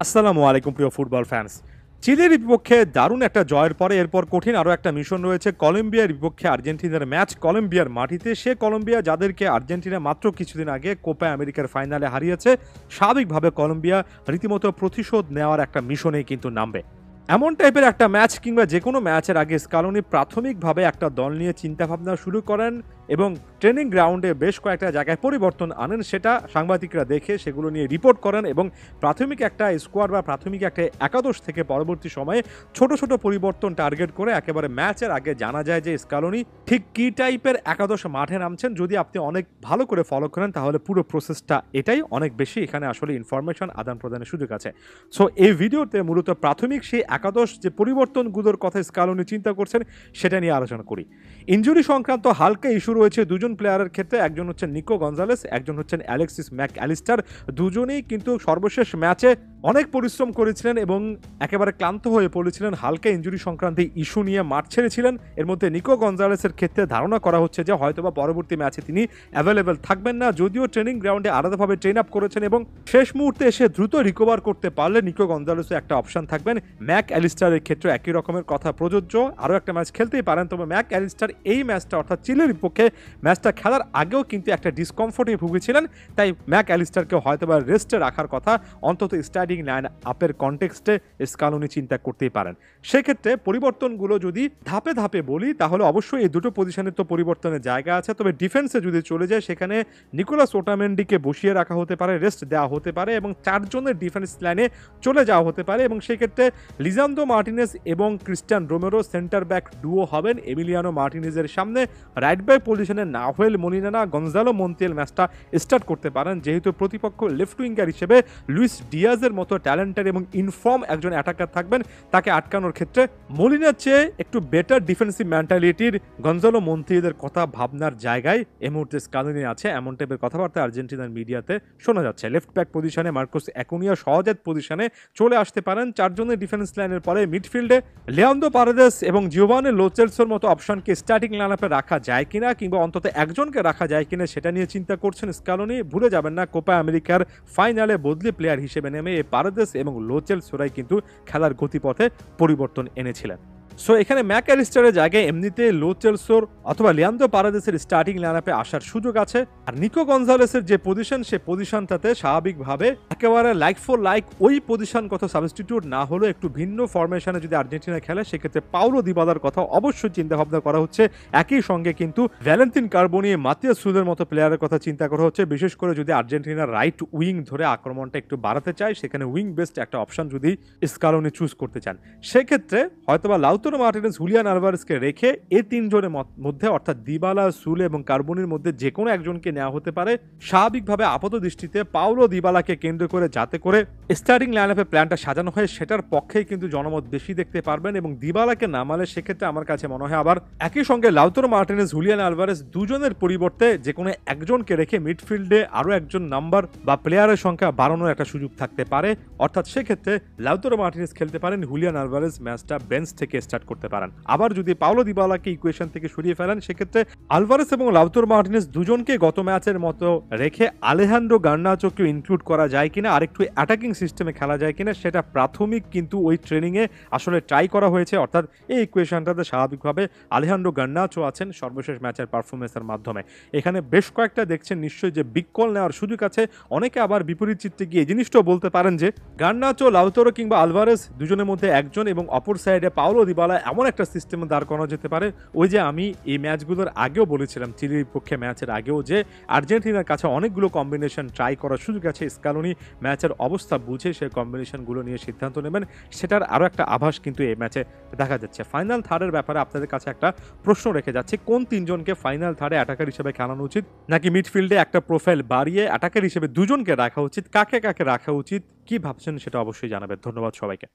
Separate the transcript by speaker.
Speaker 1: আসসালামু আলাইকুম প্রিয় ফুটবল ফ্যান্স। চিলির বিপক্ষে দারুণ একটা জয়ের পরে এরপর কঠিন আরও একটা মিশন রয়েছে কলম্বিয়ার বিপক্ষে আর্জেন্টিনার ম্যাচ কলম্বিয়ার মাটিতে। সে কলম্বিয়া যাদেরকে আর্জেন্টিনা মাত্র কিছুদিন আগে কোপা আমেরিকার ফাইনালে হারিয়েছে, স্বাভাবিকভাবে কলম্বিয়া রীতিমতো প্রতিশোধ নেওয়ার একটা মিশনেই কিন্তু নামবে। এমন টাইপের একটা ম্যাচ কিংবা যে কোনো ম্যাচের আগে স্কালোনি প্রাথমিকভাবে একটা দল নিয়ে চিন্তাভাবনা শুরু করেন এবং ট্রেনিং গ্রাউন্ডে বেশ কয়েকটা জায়গায় পরিবর্তন আনেন, সেটা সাংবাদিকরা দেখে সেগুলো নিয়ে রিপোর্ট করেন এবং প্রাথমিক একটা স্কোয়াড বা প্রাথমিক একটা একাদশ থেকে পরবর্তী সময়ে ছোট ছোট পরিবর্তন টার্গেট করে একেবারে ম্যাচের আগে জানা যায় যে স্কালোনি ঠিক কী টাইপের একাদশ মাঠে নামছেন। যদি আপনি অনেক ভালো করে ফলো করেন তাহলে পুরো প্রসেসটা এটাই, অনেক বেশি এখানে আসলে ইনফরমেশন আদান প্রদানের সুযোগ আছে। সো এই ভিডিওতে মূলত প্রাথমিক সেই একাদশ যে পরিবর্তনগুলোর কথা স্কালোনি চিন্তা করছেন সেটা নিয়ে আলোচনা করি। ইনজুরি সংক্রান্ত হালকা ইস্যু রয়েছে দুজন প্লেয়ারের ক্ষেত্রে, একজন হচ্ছেন নিকো গঞ্জালেস, একজন হচ্ছেন অ্যালেক্সিস ম্যাক অ্যালিস্টার। দুজনেই কিন্তু সর্বশেষ ম্যাচে অনেক পরিশ্রম করেছিলেন এবং একেবারে ক্লান্ত হয়ে পড়েছিলেন, হালকা ইনজুরি সংক্রান্ত ইস্যু নিয়ে মাঠ ছেড়েছিলেন। এর মধ্যে নিকো গঞ্জালেসের ক্ষেত্রে ধারণা করা হচ্ছে যে হয়তোবা পরবর্তী ম্যাচে তিনি অ্যাভেলেবেল থাকবেন না, যদিও ট্রেনিং গ্রাউন্ডে আলাদাভাবে ট্রেন আপ করেছেন এবং শেষ মুহূর্তে এসে দ্রুত রিকভার করতে পারলে নিকো গঞ্জালেসও একটা অপশন থাকবেন। ম্যাক অ্যালিস্টারের ক্ষেত্রে একই রকমের কথা প্রযোজ্য, আরও একটা ম্যাচ খেলতেই পারেন। তবে ম্যাক অ্যালিস্টার এই ম্যাচটা অর্থাৎ চিলির বিপক্ষে ম্যাচটা খেলার আগেও কিন্তু একটা ডিসকমফোর্টে ভুগেছিলেন, তাই ম্যাক অ্যালিস্টারকে হয়তোবা রেস্টে রাখার কথা অন্তত স্টার্টিং লাইন আপের কনটেক্সটে স্কালোনি চিন্তা করতেই পারেন। সেক্ষেত্রে পরিবর্তনগুলো যদি ধাপে ধাপে বলি তাহলে অবশ্যই এই দুটো পজিশনের তো পরিবর্তনের জায়গা আছে, তবে ডিফেন্সে যদি চলে যায় সেখানে নিকোলাস ওটামেন্ডিকে বসিয়ে রাখা হতে পারে, রেস্ট দেওয়া হতে পারে এবং চারজনের ডিফেন্স লাইনে চলে যাওয়া হতে পারে এবং সেক্ষেত্রে লিজান্দ্রো মার্টিনেজ এবং Cristian Romero centre back duo হবেন এমিলিয়ানো মার্টিনেজের সামনে। রাইট ব্যাক পজিশনে নাহুয়েল মলিনা, গনজালো মন্তিয়েল ম্যাচটা স্টার্ট করতে পারেন, যেহেতু প্রতিপক্ষ লেফট উইঙ্গার হিসেবে লুইস ডিয়াজের মতো ট্যালেন্টেড এবং ইনফর্ম একজন অ্যাটাকার থাকবেন। তাকে আটকানোর ক্ষেত্রে মলিনার চেয়ে একটু বেটার ডিফেন্সিভ মেন্টালিটির গনজালো মন্তিয়েলের কথা ভাবনার জায়গায় এই মুহূর্তে স্কালোনি আছে, এমন টাইপের কথাবার্তা আর্জেন্টিনার মিডিয়াতে শোনা যাচ্ছে। লেফট ব্যাক পজিশনে মার্কোস অ্যাকুনিয়া সহজাত পজিশনে চলে আসতে পারেন। চারজনের ডিফেন্স লাইনের পরে মিডফিল্ডে লিয়ান্দ্রো পারেদেস এবং জিওভানি লো সেলসোর মতো অপশনকে স্টার্টিং লাইনআপে রাখা যায় কিনা কিংবা অন্তত একজনকে রাখা যায় কিনা সেটা নিয়ে চিন্তা করছেন স্কালোনি। ভুলে যাবেন না কোপা আমেরিকার ফাইনালে বদলি প্লেয়ার হিসেবে নেমে এই পারেদেস এবং লো সেলসোরাই কিন্তু খেলার গতিপথে পরিবর্তন এনেছিলেন। সো এখানে ম্যাক অ্যালিস্টারের জায়গায় এমনিতে লো চেলসোর অথবা লিয়ান্দ্রো পারেদেসের স্টার্টিং লাইনআপে আসার সুযোগ আছে। আর নিকো গঞ্জালেসের যে পজিশন, সে পজিশনটাতে স্বাভাবিকভাবে একেবারে লাইক ফর লাইক ওই পজিশনগত সাবস্টিটিউট না হলেও একটু ভিন্ন ফরমেশনে যদি আর্জেন্টিনা খেলে সেক্ষেত্রে পাউলো দিবালার কথা অবশ্যই চিন্তা ভাবনা করা হচ্ছে। একই সঙ্গে কিন্তু ভ্যালেন্তিন কার্বোনি, মাতিয়াস সুলের মতো প্লেয়ারের কথা চিন্তা করা হচ্ছে, বিশেষ করে যদি আর্জেন্টিনার রাইট উইং ধরে আক্রমণটা একটু বাড়াতে চায়, সেখানে উইং বেস্ট একটা অপশন যদি স্কালোনি চুজ করতে চান সেক্ষেত্রে হয়তোবা লাউতারো মার্টিনেজ, হুলিয়ান আলভারেজকে রেখে এই তিনজনের মধ্যে অর্থাৎ দিবালা, সুলে এবং কার্বোনির মধ্যে যে কোনো একজনকে নেওয়া হতে পারে। স্বাভাবিকভাবে আপাত দৃষ্টিতে পাউলো দিবালাকে কেন্দ্র করে যাতে করে স্টার্টিং লাইনআপে প্ল্যানটা সাজানো হয় সেটার পক্ষেই কিন্তু জনমত বেশি দেখতে পারবেন এবং দিবালাকে নামালে সেক্ষেত্রে আমার কাছে মনে হয় আবার একই সঙ্গে লাউতারো মার্টিনেজ, হুলিয়ান আলভারেজ দুজনের পরিবর্তে যে কোনো একজনকে রেখে মিডফিল্ডে আরও একজন নাম্বার বা প্লেয়ারের সংখ্যা বাড়ানোর একটা সুযোগ থাকতে পারে। অর্থাৎ সেক্ষেত্রে লাউতারো মার্টিনেজ খেলতে পারেন, হুলিয়ান আলভারেজ ম্যাচটা বেঞ্চ থেকে স্টার্ট করতে পারেন। আবার যদি পাউলো দিবালাকে ইকুয়েশন থেকে সরিয়ে ফেলেন সেক্ষেত্রে আলভারেজ এবং লাউতারো মার্টিনেজ দুজনকে গত ম্যাচের মতো রেখে আলেহান্দ্রো গার্নাচোকেও ইনক্লুড করা যায় কিনা, আরেকটু অ্যাটাকিং সিস্টেমে খেলা যায় কিনা সেটা প্রাথমিক কিন্তু ওই ট্রেনিংয়ে আসলে ট্রাই করা হয়েছে। অর্থাৎ এই ইকুয়েশনটাতে স্বাভাবিকভাবে আলেহান্দ্রো গার্নাচো আছেন সর্বশেষ ম্যাচের পারফরমেন্সের মাধ্যমে। এখানে বেশ কয়েকটা দেখছেন নিশ্চয়ই যে বিগ কল নেওয়ার সুযোগ আছে। অনেকে আবার বিপরীত চিত্তে গিয়ে এই জিনিসটাও বলতে পারেন যে গার্নাচো, লাউতারো কিংবা আলভারেজ দুজনের মধ্যে একজন এবং অপর সাইডে পাউলো দিবালা এমন একটা সিস্টেমে দাঁড় করানো যেতে পারে। ওই যে আমি এই ম্যাচগুলোর আগেও বলেছিলাম, চিলির পক্ষে ম্যাচের আগেও, যে আর্জেন্টিনার কাছে অনেকগুলো কম্বিনেশন ট্রাই করার সুযোগ আছে। স্কালোনি ম্যাচের অবস্থা বুঝে সেই কম্বিনেশনগুলো নিয়ে সিদ্ধান্ত নেবেন, সেটার আরও একটা আভাস কিন্তু এই ম্যাচে দেখা যাচ্ছে। ফাইনাল থার্ডের ব্যাপারে আপনাদের কাছে একটা প্রশ্ন রেখে যাচ্ছে, কোন তিনজনকে ফাইনাল থার্ডে অ্যাটাকার হিসেবে খেলানো উচিত, নাকি মিডফিল্ডে একটা প্রোফাইল বাড়িয়ে অ্যাটাকার হিসেবে দুজনকে রাখা উচিত, কাকে কাকে রাখা উচিত, কি ভাবছেন সেটা অবশ্যই জানাবেন। ধন্যবাদ সবাইকে।